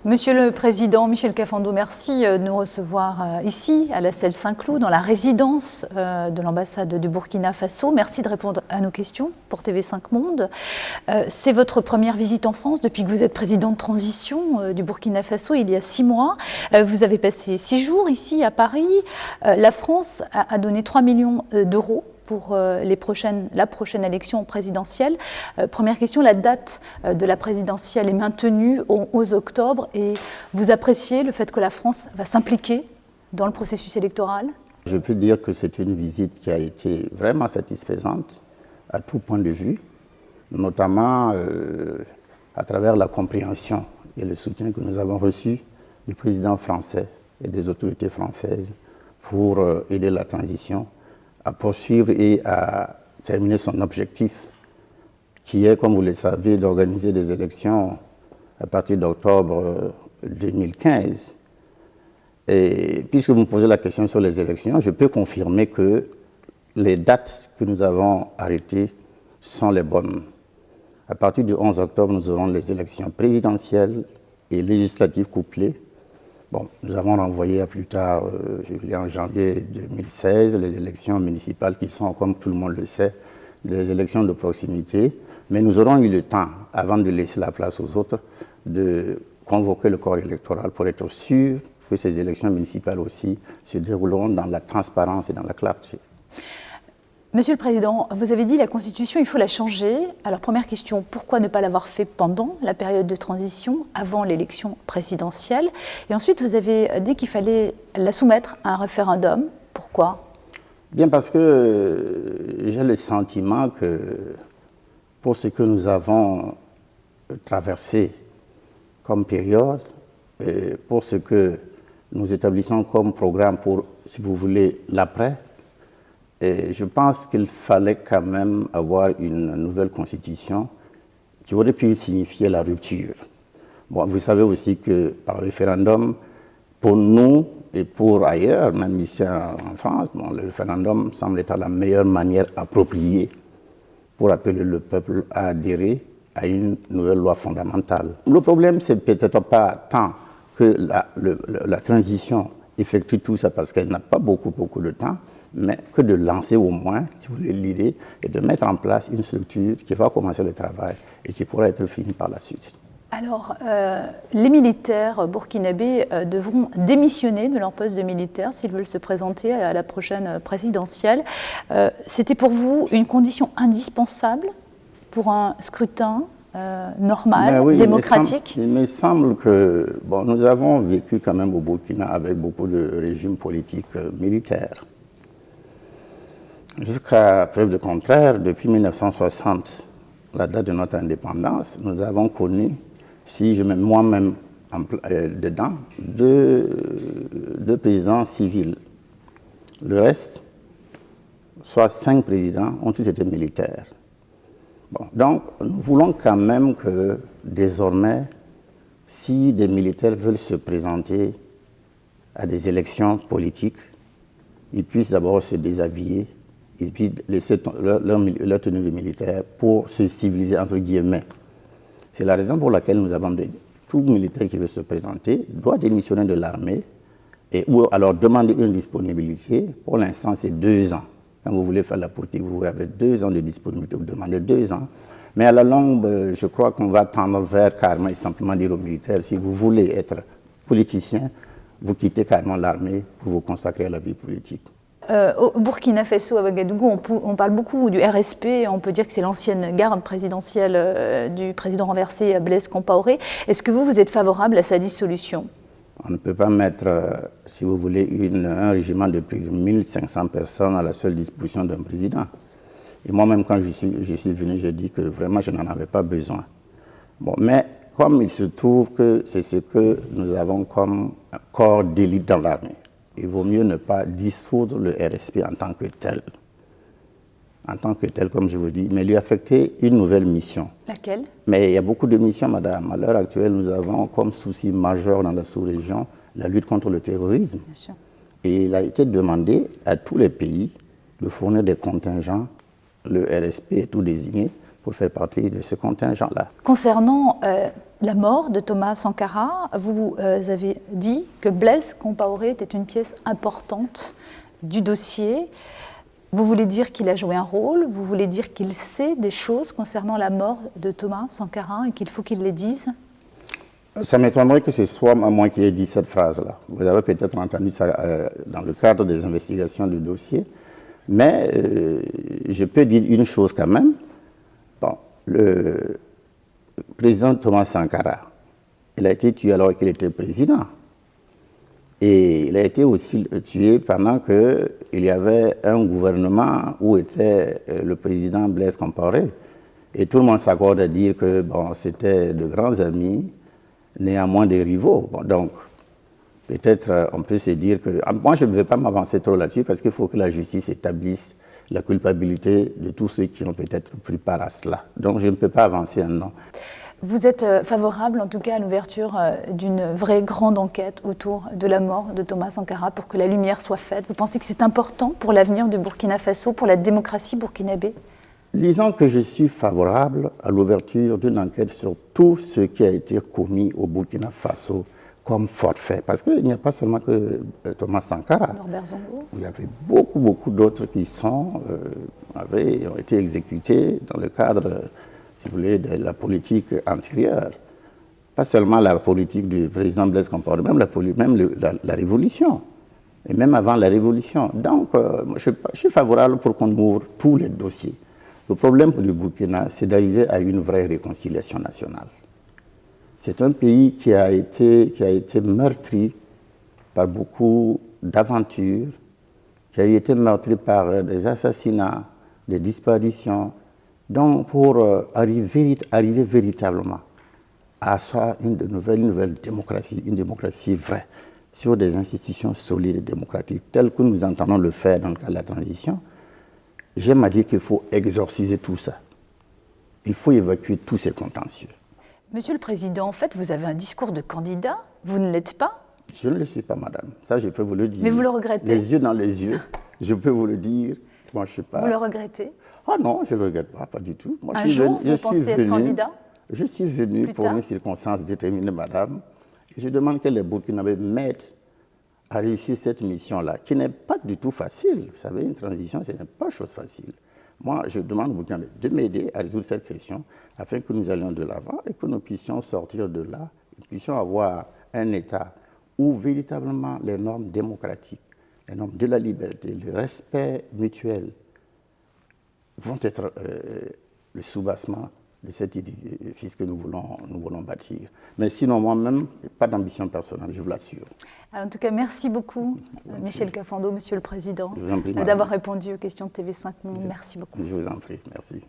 Monsieur le Président Michel Kafando, merci de nous recevoir ici, à la Celle Saint-Cloud, dans la résidence de l'ambassade du Burkina Faso. Merci de répondre à nos questions pour TV5 Monde. C'est votre première visite en France depuis que vous êtes président de transition du Burkina Faso il y a 6 mois. Vous avez passé 6 jours ici à Paris. La France a donné 3 millions d'euros pour la prochaine élection présidentielle. Première question, la date de la présidentielle est maintenue au 11 octobre et vous appréciez le fait que la France va s'impliquer dans le processus électoral? Je peux dire que c'est une visite qui a été vraiment satisfaisante à tout point de vue, notamment à travers la compréhension et le soutien que nous avons reçu du président français et des autorités françaises pour aider la transition à poursuivre et à terminer son objectif, qui est, comme vous le savez, d'organiser des élections à partir d'octobre 2015. Et puisque vous me posez la question sur les élections, je peux confirmer que les dates que nous avons arrêtées sont les bonnes. À partir du 11 octobre, nous aurons les élections présidentielles et législatives couplées. Bon, nous avons renvoyé à plus tard, en janvier 2016, les élections municipales qui sont, comme tout le monde le sait, des élections de proximité. Mais nous aurons eu le temps, avant de laisser la place aux autres, de convoquer le corps électoral pour être sûr que ces élections municipales aussi se dérouleront dans la transparence et dans la clarté. Monsieur le Président, vous avez dit la Constitution, il faut la changer. Alors première question, pourquoi ne pas l'avoir fait pendant la période de transition, avant l'élection présidentielle? Et ensuite, vous avez dit qu'il fallait la soumettre à un référendum. Pourquoi? Bien parce que j'ai le sentiment que pour ce que nous avons traversé comme période, et pour ce que nous établissons comme programme pour, si vous voulez, l'après, et je pense qu'il fallait quand même avoir une nouvelle constitution qui aurait pu signifier la rupture. Bon, vous savez aussi que par référendum, pour nous et pour ailleurs, même ici en France, bon, le référendum semble être la meilleure manière appropriée pour appeler le peuple à adhérer à une nouvelle loi fondamentale. Le problème, c'est peut-être pas tant que la transition effectue tout ça parce qu'elle n'a pas beaucoup de temps, mais que de lancer au moins, si vous voulez, l'idée et de mettre en place une structure qui va commencer le travail et qui pourra être finie par la suite. Alors, les militaires burkinabés devront démissionner de leur poste de militaire s'ils veulent se présenter à la prochaine présidentielle. C'était pour vous une condition indispensable pour un scrutin normal, oui, démocratique? Il me semble que bon, nous avons vécu quand même au Burkina avec beaucoup de régimes politiques militaires. Jusqu'à preuve de contraire, depuis 1960, la date de notre indépendance, nous avons connu, si je mets moi-même dedans, deux présidents civils. Le reste, soit 5 présidents, ont tous été militaires. Bon, donc, nous voulons quand même que, désormais, si des militaires veulent se présenter à des élections politiques, ils puissent d'abord se déshabiller, ils puissent laisser leur tenue de militaire pour se civiliser, entre guillemets. C'est la raison pour laquelle nous avons dit tout militaire qui veut se présenter doit démissionner de l'armée ou alors demander une disponibilité. Pour l'instant, c'est 2 ans. Quand vous voulez faire la politique, vous avez 2 ans de disponibilité, vous demandez 2 ans. Mais à la longue, je crois qu'on va tendre vers carrément et simplement dire aux militaires, si vous voulez être politicien, vous quittez carrément l'armée pour vous consacrer à la vie politique. Au Burkina Faso, à Ouagadougou, on parle beaucoup du RSP, on peut dire que c'est l'ancienne garde présidentielle du président renversé Blaise Compaoré. Est-ce que vous êtes favorable à sa dissolution? On ne peut pas mettre, si vous voulez, un régiment de plus de 1500 personnes à la seule disposition d'un président. Et moi-même, quand je suis venu, j'ai dit que vraiment, je n'en avais pas besoin. Bon, mais comme il se trouve que c'est ce que nous avons comme corps d'élite dans l'armée, il vaut mieux ne pas dissoudre le RSP en tant que tel. En tant que tel, comme je vous dis, mais lui affecter une nouvelle mission. Laquelle? Mais il y a beaucoup de missions, madame. À l'heure actuelle, nous avons comme souci majeur dans la sous-région la lutte contre le terrorisme. Bien sûr. Et il a été demandé à tous les pays de fournir des contingents. Le RSP est tout désigné pour faire partie de ce contingent-là. Concernant la mort de Thomas Sankara, vous avez dit que Blaise Compaoré était une pièce importante du dossier. Vous voulez dire qu'il a joué un rôle, vous voulez dire qu'il sait des choses concernant la mort de Thomas Sankara et qu'il faut qu'il les dise? Ça m'étonnerait que ce soit moi qui ai dit cette phrase-là. Vous avez peut-être entendu ça dans le cadre des investigations du dossier, mais je peux dire une chose quand même. Bon, le président Thomas Sankara, il a été tué alors qu'il était président. Et il a été aussi tué pendant qu'il y avait un gouvernement où était le président Blaise Compaoré. Et tout le monde s'accorde à dire que bon, c'était de grands amis, néanmoins des rivaux. Bon, donc, peut-être on peut se dire que... Moi, je ne vais pas m'avancer trop là-dessus parce qu'il faut que la justice établisse la culpabilité de tous ceux qui ont peut-être pris part à cela. Donc, je ne peux pas avancer un nom. Vous êtes favorable, en tout cas, à l'ouverture d'une vraie grande enquête autour de la mort de Thomas Sankara pour que la lumière soit faite. Vous pensez que c'est important pour l'avenir du Burkina Faso, pour la démocratie burkinabé? Disons que je suis favorable à l'ouverture d'une enquête sur tout ce qui a été commis au Burkina Faso comme forfait. Parce qu'il n'y a pas seulement que Thomas Sankara. Norbert Zongo. Il y avait beaucoup d'autres qui ont été exécutés dans le cadre, si vous voulez, de la politique antérieure. Pas seulement la politique du président Blaise Compaoré, même la révolution. Et même avant la révolution. Donc, je suis favorable pour qu'on ouvre tous les dossiers. Le problème pour le Burkina, c'est d'arriver à une vraie réconciliation nationale. C'est un pays qui a été meurtri par beaucoup d'aventures, qui a été meurtri par des assassinats, des disparitions. Donc, pour arriver véritablement à asseoir une nouvelle démocratie, une démocratie vraie, sur des institutions solides et démocratiques, telles que nous entendons le faire dans le cadre de la transition, j'aime à dire qu'il faut exorciser tout ça. Il faut évacuer tous ces contentieux. Monsieur le Président, en fait, vous avez un discours de candidat, vous ne l'êtes pas? Je ne le suis pas, madame. Ça, je peux vous le dire. Mais vous le regrettez? Les yeux dans les yeux, je peux vous le dire. Moi, je ne suis pas... Vous le regrettez? Ah non, je ne le regrette pas du tout. Moi, Un jour, vous pensez être candidat? Je suis venu pour une circonstance déterminée, madame. Et je demande que les Burkinabés m'aident à réussir cette mission-là, qui n'est pas du tout facile. Vous savez, une transition, ce n'est pas chose facile. Moi, je demande aux Burkinabés de m'aider à résoudre cette question afin que nous allions de l'avant et que nous puissions sortir de là, que nous puissions avoir un État où véritablement les normes démocratiques, les normes de la liberté, le respect mutuel vont être le soubassement de cet édifice que nous voulons bâtir. Mais sinon, moi-même, pas d'ambition personnelle, je vous l'assure. Alors, en tout cas, merci beaucoup, Michel Kafando, Monsieur le Président, d'avoir répondu aux questions de TV5 Monde. Merci beaucoup. Je vous en prie, merci.